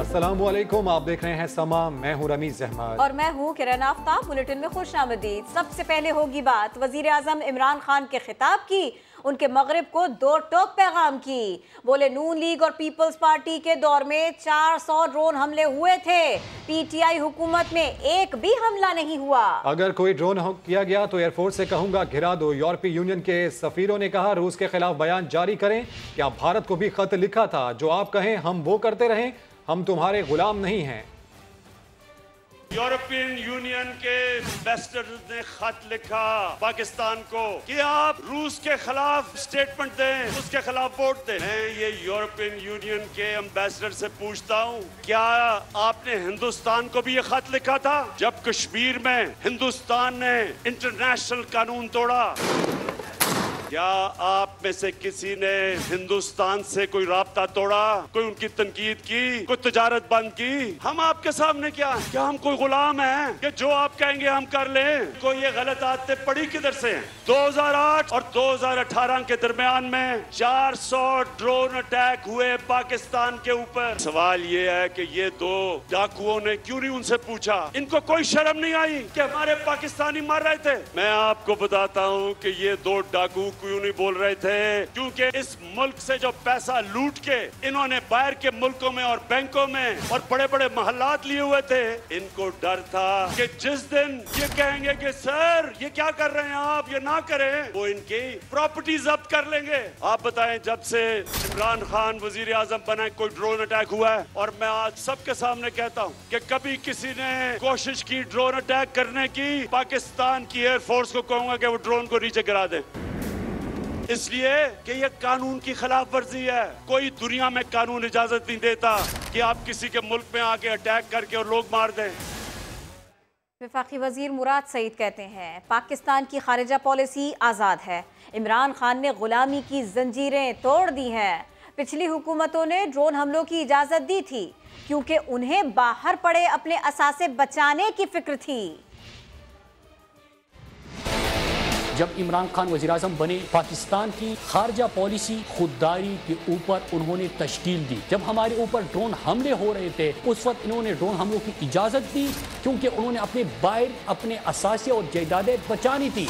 अस्सलामुअलैकुम, आप देख रहे हैं समा। मैं हूं रमीज अहमद और मैं हूं किरण आफ्ताब। बुलेटिन में खुशामदीद। सबसे पहले होगी बात वजीर आजम इमरान खान के खिताब की। उनके मगरिब को दो टोक पैगाम की। बोले नून लीग और पीपल्स पार्टी के दौर में 400 ड्रोन हमले हुए थे, पीटीआई हुकूमत में एक भी हमला नहीं हुआ। अगर कोई ड्रोन किया गया तो एयरफोर्स से कहूंगा घिरा दो। यूरोपीय यूनियन के सफीरों ने कहा रूस के खिलाफ बयान जारी करें। क्या भारत को भी खत लिखा था? जो आप कहें हम वो करते रहें, हम तुम्हारे गुलाम नहीं हैं। यूरोपियन यूनियन के एम्बेसडर ने खत लिखा पाकिस्तान को कि आप रूस के खिलाफ स्टेटमेंट दें, उसके खिलाफ वोट दें। मैं ये यूरोपियन यूनियन के एम्बेसडर से पूछता हूँ, क्या आपने हिंदुस्तान को भी ये खत लिखा था जब कश्मीर में हिंदुस्तान ने इंटरनेशनल कानून तोड़ा? क्या आप में से किसी ने हिंदुस्तान से कोई राब्ता तोड़ा, कोई उनकी तनकीद की, कोई तजारत बंद की? हम आपके सामने क्या हम कोई गुलाम हैं कि जो आप कहेंगे हम कर लें? कोई ये गलत आदतें पड़ी किधर से हैं? 2008 और 2018 के दरमियान में 400 ड्रोन अटैक हुए पाकिस्तान के ऊपर। सवाल ये है कि ये दो डाकुओं ने क्यों नहीं उनसे पूछा? इनको कोई शर्म नहीं आई कि हमारे पाकिस्तानी मर रहे थे? मैं आपको बताता हूँ कि ये दो डाकू क्यों नहीं बोल रहे थे, क्योंकि इस मुल्क से जो पैसा लूट के इन्होंने बाहर के मुल्कों में और बैंकों में और बड़े बड़े महल्लात लिए हुए थे, इनको डर था कि जिस दिन ये कहेंगे कि सर ये क्या कर रहे हैं आप, ये ना करें, वो इनकी प्रॉपर्टी जब्त कर लेंगे। आप बताएं, जब से इमरान खान वजीर आजम बना कोई ड्रोन अटैक हुआ है? और मैं आज सबके सामने कहता हूँ कि कभी किसी ने कोशिश की ड्रोन अटैक करने की, पाकिस्तान की एयरफोर्स को कहूंगा कि वो ड्रोन को नीचे गिरा दे, इसलिए कि ये कानून की खिलाफ वर्जी है। कोई दुनिया में कानून इजाजत नहीं देता कि आप किसी के मुल्क में आके अटैक करके और लोग मार दें। वफाकी वजीर मुराद सईद कहते हैं पाकिस्तान की खारिजा पॉलिसी आज़ाद है। इमरान खान ने गुलामी की जंजीरें तोड़ दी हैं। पिछली हुकूमतों ने ड्रोन हमलों की इजाज़त दी थी क्योंकि उन्हें बाहर पड़े अपने असासे बचाने की फिक्र थी। जब इमरान खान वज़ीर-ए-आज़म बने, पाकिस्तान की खारजा पॉलिसी खुददारी के ऊपर उन्होंने तश्कील दी। जब हमारे ऊपर ड्रोन हमले हो रहे थे उस वक्त इन्होंने ड्रोन हमलों की इजाज़त दी क्योंकि उन्होंने अपने बाहर अपने असासे और जायदादें बचानी थी।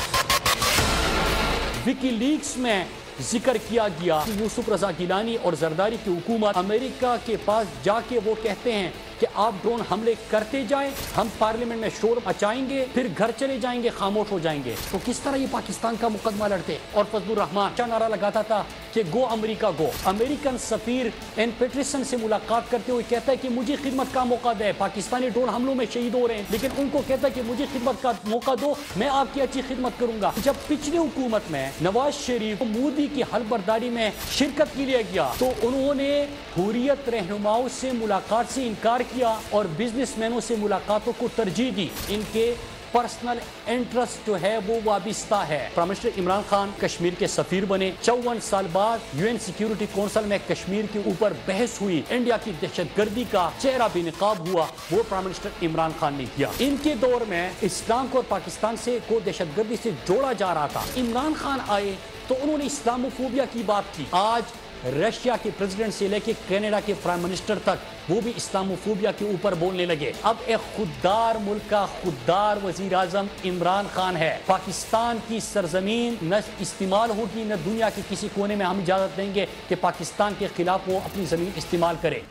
विकीलीक्स में जिक्र किया गया कि यूसुफ रजा गिलानी और जरदारी की हुकूमत अमेरिका के पास जाके वो कहते हैं कि आप ड्रोन हमले करते जाएं, हम पार्लियामेंट में शोर मचाएंगे, फिर घर चले जाएंगे, खामोश हो जाएंगे। तो किस तरह ये पाकिस्तान का मुकदमा लड़ते? और फजलुर रहमान क्या नारा लगाता था कि गो अमेरिका गो। अमेरिकन सफीर एन पेट्रिसन से मुलाकात करते हुए कहता है कि मुझे खिदमत का मौका दे। पाकिस्तानी ड्रोन हमलों में शहीद हो रहे हैं, लेकिन उनको कहता है कि मुझे खिदमत का मौका दो, मैं आपकी अच्छी खिदमत करूंगा। जब पिछली हुकूमत में नवाज शरीफ मोदी की हलबर्दारी में शिरकत के लिए गया तो उन्होंने हुर्रियत रहनुमाओं से मुलाकात से इनकार किया और बिजनेसमैनों से मुलाकातों को तरजीह दी। इनके पर्सनल इंटरेस्ट जो है वो वाबिस्ता है। प्राइम मिनिस्टर इमरान खान कश्मीर के सफीर बने। 54 साल बाद यूएन सिक्योरिटी काउंसिल में कश्मीर के ऊपर बहस हुई। इंडिया की दहशतगर्दी का चेहरा बेनकाब हुआ, वो प्राइम मिनिस्टर इमरान खान ने किया। इनके दौर में इस्लाम को और पाकिस्तान से को दहशतगर्दी से जोड़ा जा रहा था। इमरान खान आए तो उन्होंने इस्लामोफोबिया की बात की। आज रशिया के प्रेसिडेंट से लेके कनाडा के प्राइम मिनिस्टर तक वो भी इस्लामोफोबिया के ऊपर बोलने लगे। अब एक खुददार मुल्क का खुददार वजीर आजम इमरान खान है। पाकिस्तान की सरजमीन न इस्तेमाल होगी, न दुनिया के किसी कोने में हम इजाजत देंगे कि पाकिस्तान के खिलाफ वो अपनी जमीन इस्तेमाल करे।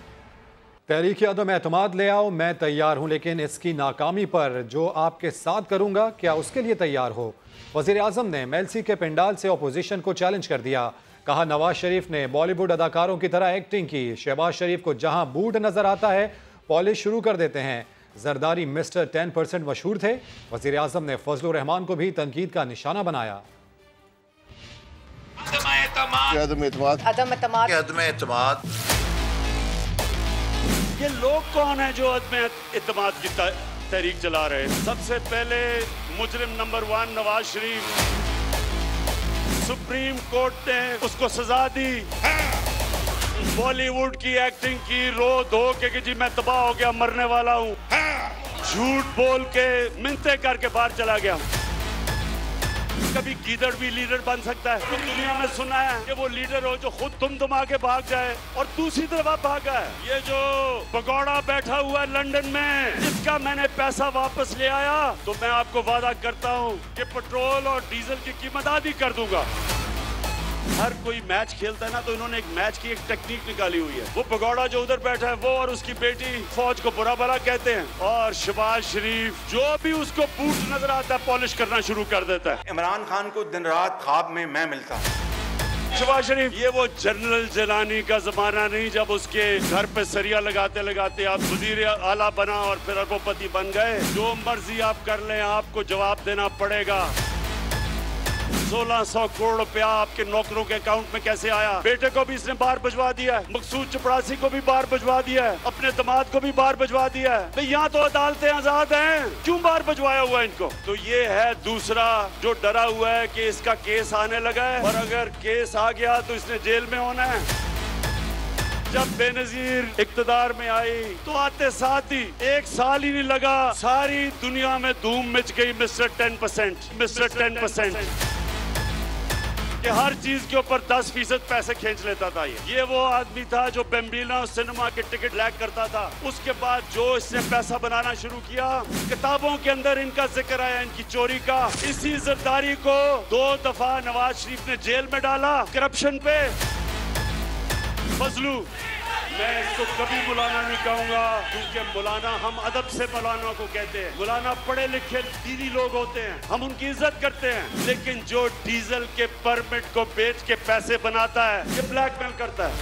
तहरीक अदम एतमाद ले आओ, मैं तैयार हूँ, लेकिन इसकी नाकामी पर जो आपके साथ करूँगा क्या उसके लिए तैयार हो? वजीर आजम ने मेलसी के पंडाल से अपोजिशन को चैलेंज कर दिया। कहा नवाज शरीफ ने बॉलीवुड अदाकारों की तरह एक्टिंग की। शहबाज शरीफ को जहां बूट नजर आता है पॉलिश शुरू कर देते हैं। जरदारी मिस्टर 10% मशहूर थे। वजीर आजम ने फजलुर रहमान को भी तनकीद का निशाना बनाया। ये लोग कौन है जो अदम एतमाद की तहरीक चला रहे हैं? सबसे पहले मुजरिम number 1 Nawaz Sharif, supreme court ने उसको सजा दी। बॉलीवुड की एक्टिंग की, रो धो के कि जी मैं तबाह हो गया, मरने वाला हूँ, झूठ बोल के मिन्नतें करके बाहर चला गया। कभी गीदड़ भी लीडर बन सकता है। तो दुनिया में सुना है कि वो लीडर हो जो खुद तुम के भाग जाए और दूसरी तरफ भागा है। ये जो भगौड़ा बैठा हुआ है लंदन में, जिसका मैंने पैसा वापस ले आया, तो मैं आपको वादा करता हूँ कि पेट्रोल और डीजल की कीमत आधी कर दूंगा। हर कोई मैच खेलता है ना, तो इन्होंने एक मैच की एक टेक्निक निकाली हुई है। वो भगौड़ा जो उधर बैठा है, वो और उसकी बेटी फौज को बुरा भला कहते हैं, और शहबाज शरीफ जो भी उसको बूट नजर आता है पॉलिश करना शुरू कर देता है। इमरान खान को दिन रात ख्वाब में मैं मिलता हूँ। शहबाज शरीफ, ये वो जनरल जिलानी का जमाना नहीं जब उसके घर पे सरिया लगाते लगाते आप वजीर आला बना और फिर अरबोपति बन गए। जो मर्जी आप कर लें, आपको जवाब देना पड़ेगा। 1600 करोड़ रुपया आपके नौकरों के अकाउंट में कैसे आया? बेटे को भी इसने बाहर भिजवा दिया है, मकसूद चपरासी को भी बाहर भिजवा दिया है, अपने दामाद को भी बाहर भिजवा दिया है। तो यहाँ तो अदालतें आजाद हैं, क्यों बाहर भिजवाया हुआ है इनको? तो ये है दूसरा जो डरा हुआ है कि इसका केस आने लगा है, और अगर केस आ गया तो इसने जेल में होना है। जब बेनजीर इक्तदार में आई तो आते साथ ही 1 साल ही नहीं लगा, सारी दुनिया में धूम मच गई मिस्टर 10%, मिस्टर 10%, कि हर चीज के ऊपर 10% पैसे खींच लेता था। ये वो आदमी था जो बेम्बिना सिनेमा के टिकट लैक करता था। उसके बाद जो इसने पैसा बनाना शुरू किया, किताबों के अंदर इनका जिक्र आया, इनकी चोरी का। इसी जरदारी को 2 दफा नवाज शरीफ ने जेल में डाला करप्शन पे। फजलू, मैं इसको कभी मौलाना नहीं कहूंगा, क्योंकि मौलाना, हम अदब से मौलाना को कहते हैं। मौलाना पढ़े लिखे दीनी लोग होते हैं, हम उनकी इज्जत करते हैं। लेकिन जो डीजल के परमिट को बेच के पैसे बनाता है, ये ब्लैकमेल करता है।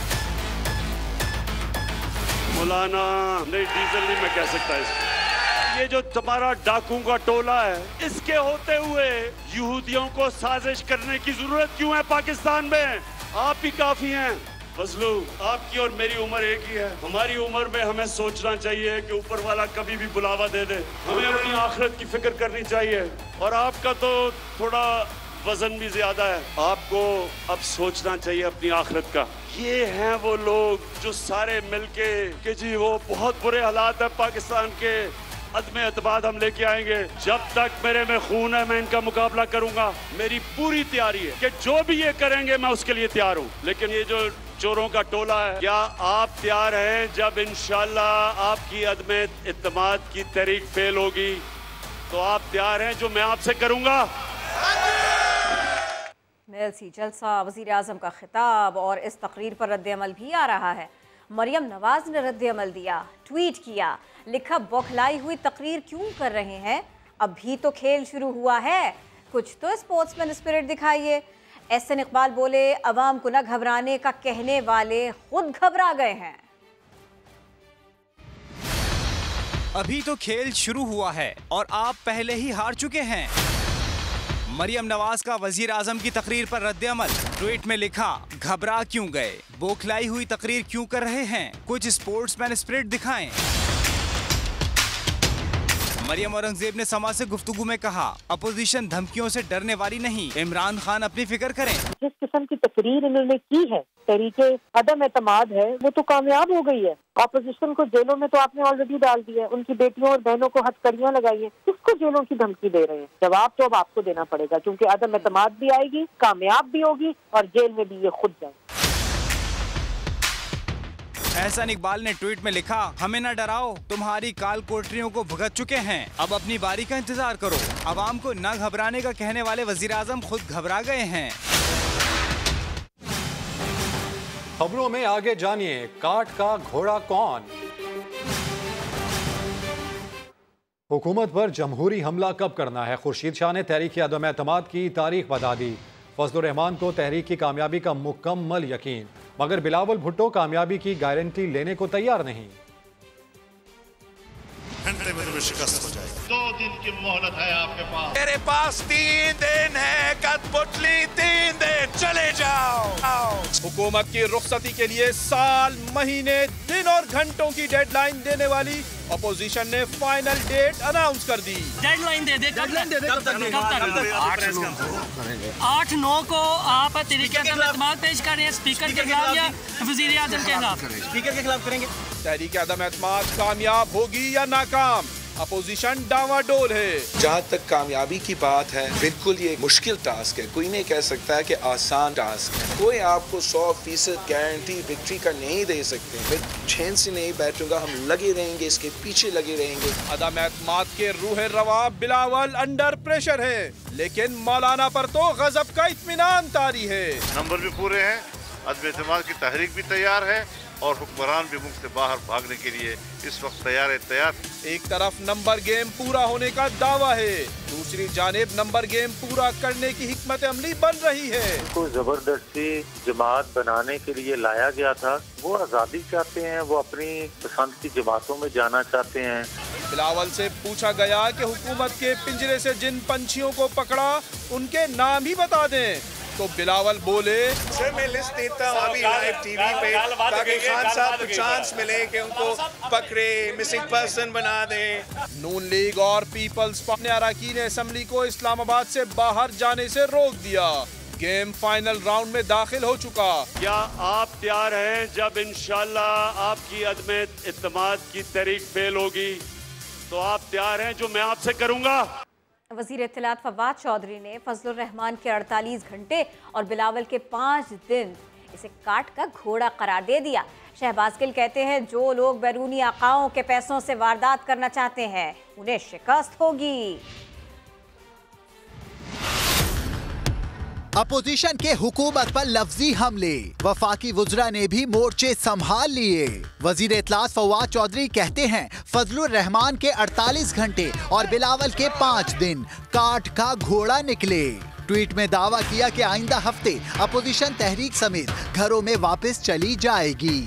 मौलाना नहीं, डीजल नहीं मैं कह सकता इसको। ये जो तुम्हारा डाकुओं का टोला है, इसके होते हुए यहूदियों को साजिश करने की जरूरत क्यों है पाकिस्तान में? आप ही काफी हैं। फजलू, आपकी और मेरी उम्र एक ही है। हमारी उम्र में हमें सोचना चाहिए कि ऊपर वाला कभी भी बुलावा दे दे। हमें अपनी आखिरत की फिक्र करनी चाहिए, और आपका तो थोड़ा वजन भी ज्यादा है। आपको अब सोचना चाहिए अपनी आखिरत का। ये हैं वो लोग जो सारे मिलके कि जी वो बहुत बुरे हालात है पाकिस्तान के, अदम एतमाद हम लेके आएंगे। जब तक मेरे में खून है मैं इनका मुकाबला करूंगा। मेरी पूरी तैयारी है कि जो भी ये करेंगे मैं उसके लिए तैयार हूँ। लेकिन ये जो चोरों का टोला है, क्या आप तैयार हैं जब इंशाल्लाह आपकी अदम एतमाद की तहरीक फेल होगी, तो आप तैयार हैं जो मैं आपसे करूंगा? मेलसी जलसा, वज़ीर आज़म का खिताब और इस तकरीर पर रद्द-ए-अमल भी आ रहा है। मरियम नवाज ने रद्द-ए-अमल दिया, ट्वीट किया, लिखा बौखलाई हुई तकरीर क्यों कर रहे हैं, अभी तो खेल शुरू हुआ है, कुछ तो स्पोर्ट्समैन स्पिरिट दिखाइए। एहसन इकबाल बोले, अवाम को न घबराने का कहने वाले खुद घबरा गए हैं। अभी तो खेल शुरू हुआ है और आप पहले ही हार चुके हैं। मरियम नवाज का वजीर आजम की तकरीर पर रद्द-ए-अमल, ट्वीट में लिखा, घबरा क्यों गए, बौखलाई हुई तकरीर क्यों कर रहे हैं, कुछ स्पोर्ट्समैन स्पिरिट दिखाएं। मरियम औरंगजेब ने समाज से गुफ्तगू में कहा, अपोजिशन धमकियों से डरने वाली नहीं, इमरान खान अपनी फिक्र करें। जिस किस्म की तकरीर इन्होंने की है, तरीके अदम एतमाद है, वो तो कामयाब हो गई है। अपोजिशन को जेलों में तो आपने ऑलरेडी डाल दिया है, उनकी बेटियों और बहनों को हथकड़ियां लगाई है, किसको जेलों की धमकी दे रहे हैं? जवाब तो अब आपको देना पड़ेगा, क्योंकि अदम एतमाद भी आएगी, कामयाब भी होगी और जेल में भी ये खुद जाए। एहसन इकबाल ने ट्वीट में लिखा, हमें न डराओ, तुम्हारी काल कोठरियों को भुगत चुके हैं, अब अपनी बारी का इंतजार करो। अवाम को न घबराने का कहने वाले वजीर आजम खुद घबरा गए हैं। खबरों में आगे जानिए, काट का घोड़ा कौन? हुकूमत पर जमहूरी हमला कब करना है? खुर्शीद शाह ने तहरीक अदम एतमाद की तारीख बता दी। फजलुर रहमान को तहरीक की कामयाबी का मुकम्मल यकीन, मगर बिलावल भुट्टो कामयाबी की गारंटी लेने को तैयार नहीं। घंटे में शिकस्त हो जाएगी। 2 दिन की मोहलत है आपके पास। मेरे पास 3 दिन है, कठपुतली 3 दिन, चले जाओ। हुकूमत की रुखसती के लिए साल, महीने, दिन और घंटों की डेडलाइन देने वाली अपोजिशन ने फाइनल डेट अनाउंस कर दी। डेडलाइन दे दे, डेडलाइन दे दे, कब तक? 8/9 को आप तहरीक अदम एतमाद पेश कर रहे हैं, स्पीकर के खिलाफ या वज़ीर आज़म के खिलाफ? स्पीकर के खिलाफ करेंगे। तहरीक अदम एतमाद कामयाब होगी या नाकाम, अपोजिशन डावाडोल है। जहाँ तक कामयाबी की बात है, बिल्कुल ये मुश्किल टास्क है। कोई नहीं कह सकता है कि आसान टास्क है। कोई आपको 100% गारंटी विक्ट्री का नहीं दे सकते। मैं चैन से नहीं बैठूंगा, हम लगे रहेंगे, इसके पीछे लगे रहेंगे। अदम एतमाद के रूह रवा बिलावल अंडर प्रेशर है, लेकिन मौलाना पर तो गजब का इत्मीनान तारी है। नंबर भी पूरे हैं, अदम एतमाद की तहरीक भी तैयार है और हुक्मरान भी मुल्क से बाहर भागने के लिए इस वक्त तैयार। एक तरफ नंबर गेम पूरा होने का दावा है, दूसरी जानिब नंबर गेम पूरा करने की हिकमत अमली बन रही है। उनको जबरदस्ती जमात बनाने के लिए लाया गया था। वो आज़ादी चाहते हैं, वो अपनी पसंद की जमातों में जाना चाहते हैं। बिलावल से पूछा गया कि हुकूमत के पिंजरे से जिन पंछियों को पकड़ा उनके नाम ही बता दें, तो बिलावल बोले, सर मैं लिस्ट देता हूँ अभी लाइव टीवी पे, ताकि खान साहब को चांस मिले कि उनको पकड़े, मिसिंग पर्सन बना दें। नून लीग और पीपल्स पार्टी ने अरकान असेंबली को इस्लामाबाद से बाहर जाने से रोक दिया। गेम फाइनल राउंड में दाखिल हो चुका। क्या आप तैयार हैं जब इंशाल्लाह आपकी अदम इत्तेमाद की तहरीक फेल होगी, तो आप तैयार हैं जो मैं आपसे करूंगा? वज़ीर इत्तलात फवाद चौधरी ने फजलुर रहमान के 48 घंटे और बिलावल के 5 दिन इसे काट का घोड़ा करार दे दिया। शहबाज गिल कहते हैं जो लोग बैरूनी आकाओं के पैसों से वारदात करना चाहते हैं उन्हें शिकस्त होगी। अपोजिशन के हुकूमत पर लफ्जी हमले, वफाकी वुज़रा ने भी मोर्चे संभाल लिए। वजीर इत्तलात फवाद चौधरी कहते हैं फजलुर रहमान के 48 घंटे और बिलावल के 5 दिन काट का घोड़ा निकले। ट्वीट में दावा किया कि आइंदा हफ्ते अपोजिशन तहरीक समेत घरों में वापस चली जाएगी।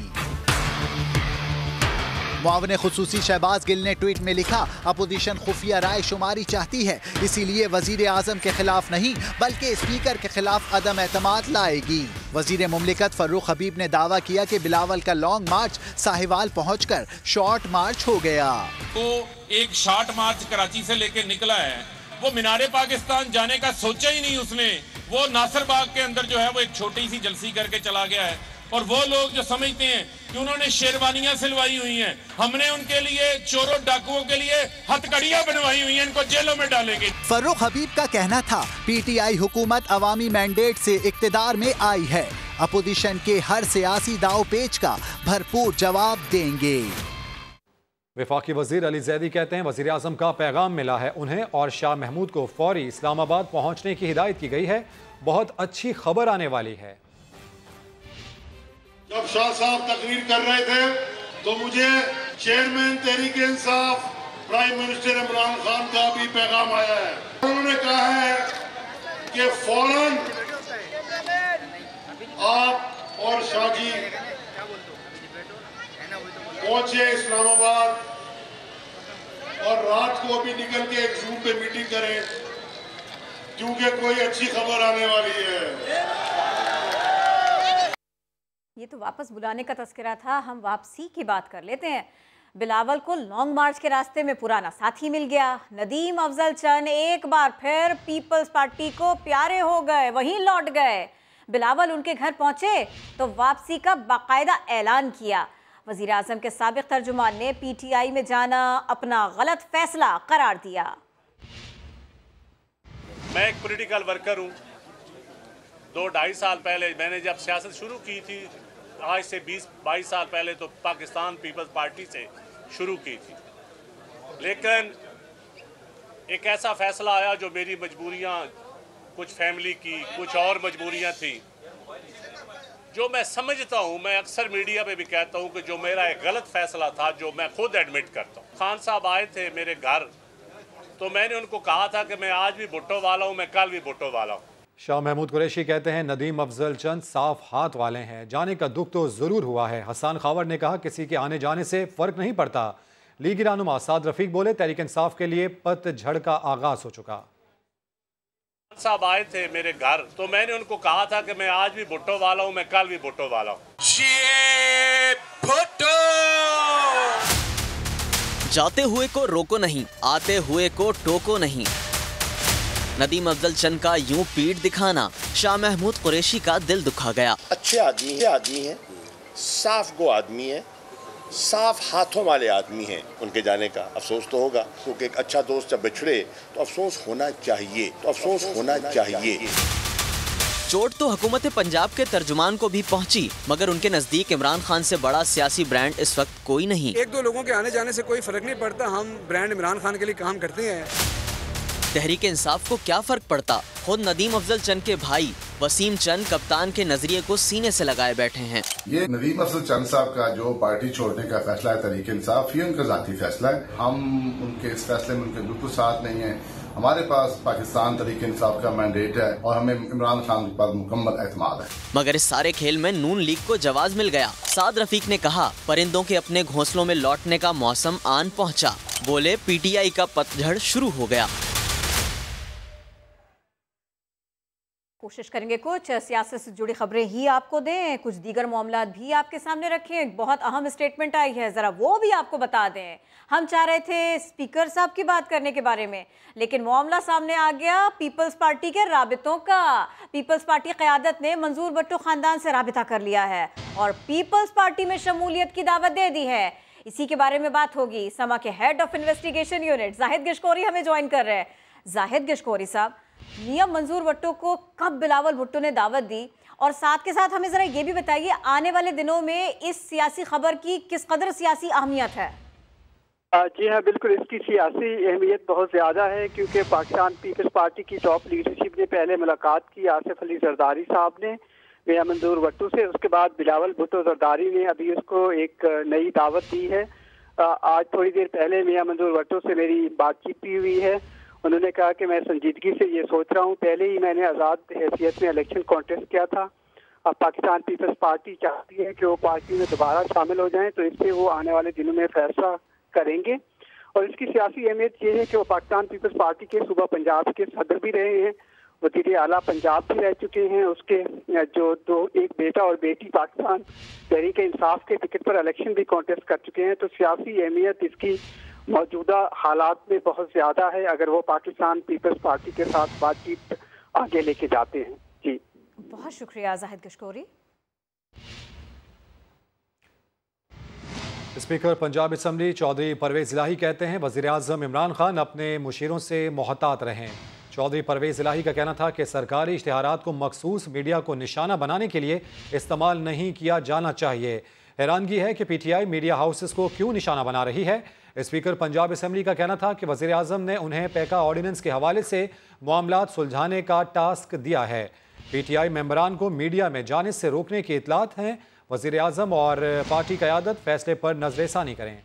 मुआविन खुसूसी शहबाज गिल ने ट्वीट में लिखा, अपोजिशन खुफिया राय शुमारी चाहती है, इसीलिए वजीर आजम के खिलाफ नहीं बल्कि स्पीकर के खिलाफ अदम एतमाद लाएगी। वजीर मुमलिकत फर्रुख हबीब ने दावा किया कि बिलावल का लॉन्ग मार्च साहिवाल पहुंचकर शॉर्ट मार्च हो गया। तो एक शॉर्ट मार्च कराची से लेकर निकला है, वो मीनारे पाकिस्तान जाने का सोचा ही नहीं उसने। वो नासिर बाग के अंदर जो है वो एक छोटी सी जलसी करके चला गया है। और वो लोग जो समझते हैं कि उन्होंने शेरवानियां सिलवाई हुई हैं, हमने उनके लिए चोरों डाकुओं के लिए हथकड़ियां बनवाई हुई हैं, इनको जेलों में डालेंगे। फर्रुख हबीब का कहना था पीटीआई हुकूमत अवामी मैंडेट से इक्तदार में आई है, अपोजिशन के हर सियासी दाव पेच का भरपूर जवाब देंगे। वफाकी वजीर अली जैदी कहते हैं वजीर आजम का पैगाम मिला है उन्हें और शाह महमूद को फौरी इस्लामाबाद पहुंचने की हिदायत की गई है। बहुत अच्छी खबर आने वाली है। जब शाह साहब तकरीर कर रहे थे तो मुझे chairman Tehreek Insaf prime minister Imran Khan का भी पैगाम आया है। उन्होंने कहा है कि फौरन आप और शाहजी पहुंचे इस्लामाबाद और रात को भी निकल के एक जूम पे मीटिंग करें, क्योंकि कोई अच्छी खबर आने वाली है। ये तो वापस बुलाने का तस्करा था, हम वापसी की बात कर लेते हैं। बिलावल को लॉन्ग मार्च के रास्ते में पुराना साथी मिल गया। नदीम अफजल चंद एक बार फिर पीपल्स पार्टी को प्यारे हो गए, वहीं लौट गए। बिलावल उनके घर पहुंचे तो वापसी का बाकायदा ऐलान किया। वजीर आजम के साबिक तर्जुमान ने पीटीआई में जाना अपना गलत फैसला करार दिया। मैं एक पॉलिटिकल वर्कर हूँ। 2-2.5 साल पहले मैंने जब सियासत शुरू की थी, आज से 20-22 साल पहले, तो पाकिस्तान पीपल्स पार्टी से शुरू की थी। लेकिन एक ऐसा फैसला आया जो मेरी मजबूरियां, कुछ फैमिली की, कुछ और मजबूरियां थी, जो मैं समझता हूं, मैं अक्सर मीडिया पे भी कहता हूं कि जो मेरा एक गलत फैसला था, जो मैं खुद एडमिट करता हूं। खान साहब आए थे मेरे घर, तो मैंने उनको कहा था कि मैं आज भी भुट्टो वाला हूं, मैं कल भी भुट्टो वाला हूं। शाह महमूद कुरैशी कहते हैं नदीम अफजल चंद साफ हाथ वाले हैं, जाने का दुख तो जरूर हुआ है। हसन खावर ने कहा किसी के आने जाने से फर्क नहीं पड़ता। लीगी रहनुमा साद रफीक बोले तहरीक इंसाफ के लिए पतझड़ का आगाज हो चुका। साहब आए थे मेरे घर, तो मैंने उनको कहा था कि मैं आज भी भुट्टो वाला हूं, मैं कल भी भुट्टो वाला हूं। जाते हुए को रोको नहीं, आते हुए को टोको नहीं। नदीम अफजल चंद का यूं पीठ दिखाना शाह महमूद कुरैशी का दिल दुखा गया। अच्छे आदमी है, साफ गो आदमी है, साफ हाथों वाले आदमी हैं। उनके जाने का अफसोस तो होगा, क्योंकि एक अच्छा दोस्त जब बिछड़े तो अफसोस होना चाहिए। चोट तो हुकूमत पंजाब के तर्जुमान को भी पहुंची, मगर उनके नजदीक इमरान खान से बड़ा सियासी ब्रांड इस वक्त कोई नहीं। एक दो लोगों के आने जाने से कोई फर्क नहीं पड़ता, हम ब्रांड इमरान खान के लिए काम करते हैं। तहरीक इंसाफ को क्या फर्क पड़ता? खुद नदीम अफजल चंद के भाई वसीम चंद कप्तान के नजरिए को सीने से लगाए बैठे हैं। ये नदीम अफजल चंद साहब का जो पार्टी छोड़ने का फैसला है तहरीक इंसाफ, ये उनका जाती फैसला है। हम उनके इस फैसले में उनके बिल्कुल साथ नहीं है। हमारे पास पाकिस्तान तहरीक इंसाफ का मैंडेट है और हमें इमरान खान पर मुकम्मल एतमाद है। मगर इस सारे खेल में नून लीग को जवाब मिल गया। साद रफीक ने कहा, परिंदों के अपने घोंसलों में लौटने का मौसम आन पहुंचा। बोले, पीटीआई का पतझड़ शुरू हो गया। कोशिश करेंगे कुछ सियासत से जुड़ी खबरें ही आपको दें, कुछ दीगर मामला भी आपके सामने रखें। बहुत अहम स्टेटमेंट आई है, ज़रा वो भी आपको बता दें। हम चाह रहे थे स्पीकर साहब की बात करने के बारे में, लेकिन मामला सामने आ गया पीपल्स पार्टी के राबितों का। पीपल्स पार्टी क़यादत ने मंजूर भट्टो ख़ानदान से राबिता कर लिया है और पीपल्स पार्टी में शमूलियत की दावत दे दी है। इसी के बारे में बात होगी। समा के head of investigation unit Zahid Gishkori हमें ज्वाइन कर रहे हैं। जाहिद गिशकोरी साहब, मियां मंजूर भट्टो को कब बिलावल भुट्टो ने दावत दी, और साथ के साथ हमें जरा ये भी बताइए आने वाले दिनों में इस सियासी खबर की किस कदर सियासी अहमियत है? जी हाँ, बिल्कुल इसकी सियासी अहमियत बहुत ज़्यादा है, क्योंकि पाकिस्तान पीपल्स पार्टी की टॉप लीडरशिप ने पहले मुलाकात की आसिफ अली जरदारी साहब ने मियां मंजूर भट्टो से। उसके बाद बिलावल भुट्टो जरदारी ने अभी उसको एक नई दावत दी है। आज थोड़ी देर पहले मियां मंजूर भट्टो से मेरी बातचीत भी हुई है। उन्होंने कहा कि मैं संजीदगी से ये सोच रहा हूँ, पहले ही मैंने आज़ाद हैसियत में इलेक्शन कॉन्टेस्ट किया था। अब पाकिस्तान पीपल्स पार्टी चाहती है कि वो पार्टी में दोबारा शामिल हो जाएं, तो इससे वो आने वाले दिनों में फैसला करेंगे। और इसकी सियासी अहमियत ये है कि वो पाकिस्तान पीपल्स पार्टी के सूबा पंजाब के सदर भी रहे हैं, वज़ीर आला पंजाब भी रह चुके हैं। उसके जो एक बेटा और बेटी पाकिस्तान तहरीक इंसाफ के टिकट पर इलेक्शन भी कॉन्टेस्ट कर चुके हैं। तो सियासी अहमियत इसकी मौजूदा हालात में बहुत ज्यादा है, अगर वो पाकिस्तान पीपल्स पार्टी के साथ बातचीत आगे लेके जाते हैं। जी बहुत शुक्रिया जाहिद गिशकोरी। स्पीकर पंजाब असम्बली चौधरी परवेज इलाही कहते हैं वज़ीर-ए-आज़म इमरान खान अपने मुशीरों से मोहतात रहें। चौधरी परवेज इलाही का कहना था कि सरकारी इश्तिहारात को मखसूस मीडिया को निशाना बनाने के लिए इस्तेमाल नहीं किया जाना चाहिए। हैरानगी है कि पीटीआई मीडिया हाउसेस को क्यों निशाना बना रही है। स्पीकर पंजाब असम्बली का कहना था कि वज़ीर-ए-आज़म ने उन्हें पैका ऑर्डिनेंस के हवाले से मामलात सुलझाने का टास्क दिया है। पीटीआई मेंबरान को मीडिया में जाने से रोकने की इतलात हैं। वज़ीर-ए-आज़म और पार्टी क़यादत फैसले पर नज़र-ए-सानी करें।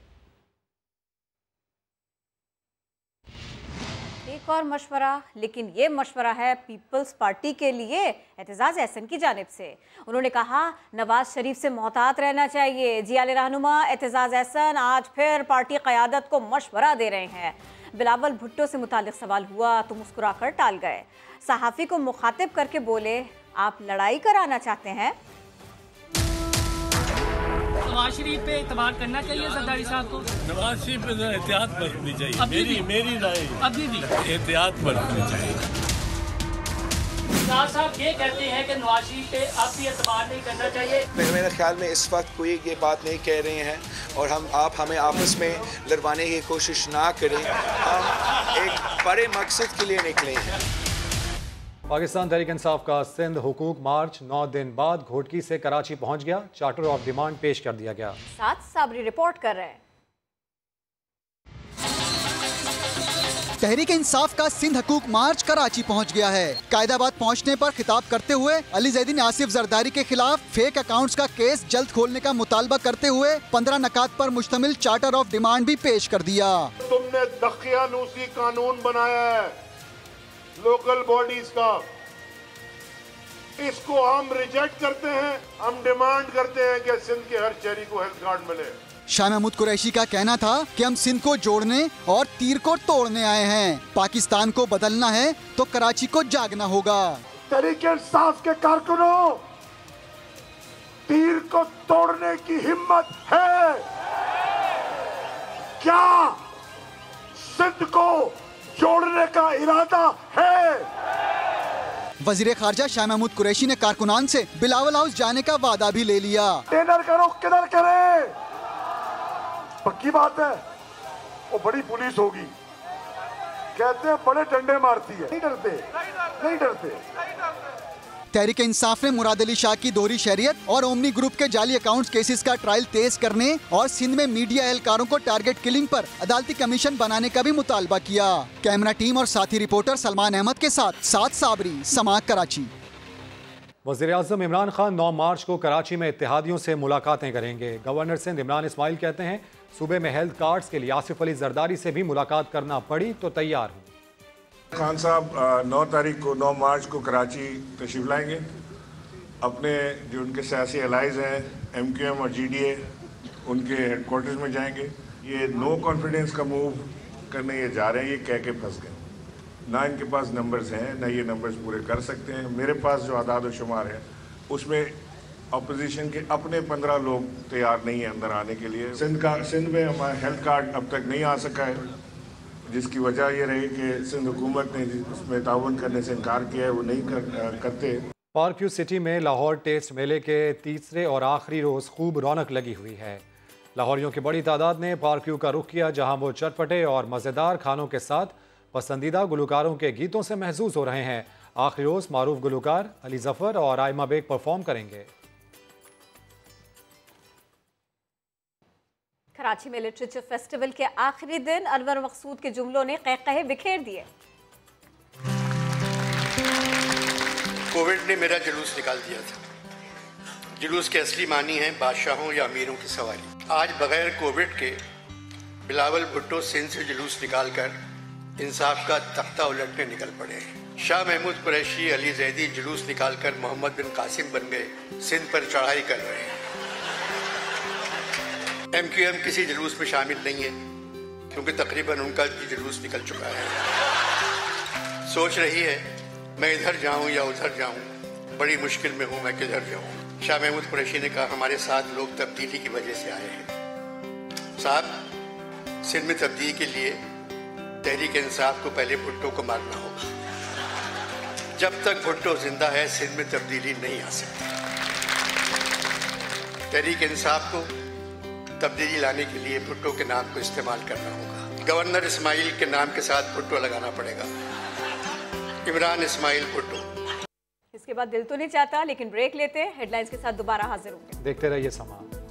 एक और मशवरा, लेकिन ये मशवरा है पीपल्स पार्टी के लिए एतजाज़ एहसन की जानिब से। उन्होंने कहा नवाज शरीफ से मोहतात रहना चाहिए। जियाले रहनुमा एतजाज़ एहसन आज फिर पार्टी क़यादत को मशवरा दे रहे हैं। बिलावल भुट्टो से मुतालिक सवाल हुआ तो मुस्कुराकर टाल गए। सहाफ़ी को मुखातिब करके बोले, आप लड़ाई कराना चाहते हैं? नवाज शरीफ पे इतबार करना चाहिए जरदारी साहब को? नवाज शरीफ पे एहतियात बरतनी चाहिए। मेरी राय अभी भी एहतियात बरतनी चाहिए। साहब ये कहते हैं कि नवाज शरीफ पे अब भी एतबार नहीं करना चाहिए। मेरे ख्याल में इस वक्त कोई ये बात नहीं कह रहे हैं और आप हमें आपस में लड़वाने की कोशिश ना करें। हम एक बड़े मकसद के लिए निकले हैं। पाकिस्तान तहरीक इंसाफ का सिंध हुकूक मार्च 9 दिन बाद घोटकी से कराची पहुंच गया। चार्टर ऑफ डिमांड पेश कर दिया गया। साथ साबरी रिपोर्ट कर रहे हैं। तहरीक इंसाफ का सिंध हुकूक मार्च कराची पहुंच गया है। कायदाबाद पहुंचने पर खिताब करते हुए अली जैदी ने आसिफ जरदारी के खिलाफ फेक अकाउंट्स का केस जल्द खोलने का मुतालबा करते हुए 15 नकात पर मुश्तमिल चार्टर ऑफ डिमांड भी पेश कर दिया। तुमने दखियानूसी कानून बनाया है लोकल बॉडीज का, इसको हम रिजेक्ट करते हैं। हम डिमांड करते हैं कि सिंध के हर शहरी को हेल्थ कार्ड मिले। शाह महमूद कुरैशी का कहना था कि हम सिंध को जोड़ने और तीर को तोड़ने आए हैं। पाकिस्तान को बदलना है तो कराची को जागना होगा। तहरीक इंसाफ के कारकुनों, तीर को तोड़ने की हिम्मत है क्या? सिंध को जोड़ने का इरादा है? वजीर खारजा शाह महमूद कुरैशी ने कारकुनान से बिलावल हाउस जाने का वादा भी ले लिया। डिनर करो, किधर करें? पक्की बात है, वो बड़ी पुलिस होगी। कहते हैं बड़े डंडे मारती है, नहीं डरते, नहीं डरते। तहरीक इंसाफ ने मुराद अली शाह की दोहरी शहरियत और ओमनी ग्रुप के जाली अकाउंट्स केसेस का ट्रायल तेज करने और सिंध में मीडिया एहलकारों को टारगेट किलिंग पर अदालती कमीशन बनाने का भी मुतालबा किया। कैमरा टीम और साथी रिपोर्टर सलमान अहमद के साथ साबरी, समाअत कराची। वज़ीर-ए-आज़म इमरान खान 9 मार्च को कराची में इत्तेहादियों से मुलाकातें करेंगे। गवर्नर सिंध इमरान इस्माइल कहते हैं सूबे में हेल्थ कार्ड्स के लिए आसिफ अली जरदारी से भी मुलाकात करना पड़ी तो तैयार हूँ। खान साहब 9 मार्च को कराची तशरीफ लाएंगे। अपने जो उनके सियासी अलाइज हैं MQM और GDA, उनके हेडक्वार्टर्स में जाएंगे। ये नो कॉन्फिडेंस का मूव करने ये जा रहे हैं, ये कह के फंस गए। ना इनके पास नंबर्स हैं, ना ये नंबर्स पूरे कर सकते हैं। मेरे पास जो आदाद व शुमार है उसमें अपोजिशन के अपने 15 लोग तैयार नहीं है अंदर आने के लिए। सिंध में हमारा हेल्थ कार्ड अब तक नहीं आ सका है, जिसकी वजह ये रही कि सिंध हुकूमत ने उसमें ताउन करने से इनकार किया है, वो नहीं करते। पार्क व्यू सिटी में लाहौर टेस्ट मेले के तीसरे और आखिरी रोज़ खूब रौनक लगी हुई है। लाहौरियों की बड़ी तादाद ने पार्क व्यू का रुख किया, जहां वो चटपटे और मज़ेदार खानों के साथ पसंदीदा गुलकारों के गीतों से महजूज हो रहे हैं। आखिरी रोज़ मारूफ गुलकार अली जफ़र और आयमा बेग परफॉर्म करेंगे। कराची में लिटरेचर फेस्टिवल के आखिरी दिन अनवर मकसूद के जुमलों ने कहकहे बिखेर दिए। कोविड ने मेरा जुलूस निकाल दिया था। जुलूस के असली मानी है बादशाहों या अमीरों की सवारी। आज बगैर कोविड के बिलावल भुट्टो सिंध से जुलूस निकालकर इंसाफ का तख्ता उलटने निकल पड़े। शाह महमूद कुरैशी अली जैदी जुलूस निकालकर मोहम्मद बिन कासिम बन गए, सिंध पर चढ़ाई कर रहे हैं। MQM किसी जुलूस में शामिल नहीं है क्योंकि तकरीबन उनका भी जुलूस निकल चुका है। सोच रही है मैं इधर जाऊं या उधर जाऊं, बड़ी मुश्किल में हूं, मैं किधर जाऊं। शाह महमूद कुरैशी ने कहा हमारे साथ लोग तब्दीली की वजह से आए हैं। साहब, सिंध में तब्दीली के लिए तहरीक इंसाफ को पहले भुट्टो को मारना होगा। जब तक भुट्टो जिंदा है सिंध में तब्दीली नहीं आ सकती। तहरीक इंसाफ को तब्दीली लाने के लिए भुट्टो के नाम को इस्तेमाल करना होगा। गवर्नर इस्माइल के नाम के साथ भुट्टो लगाना पड़ेगा। इमरान इस्माइल भुट्टो। इसके बाद दिल तो नहीं चाहता, लेकिन ब्रेक लेते हैं। हेडलाइंस के साथ दोबारा हाजिर होंगे। देखते रहिए समाअत।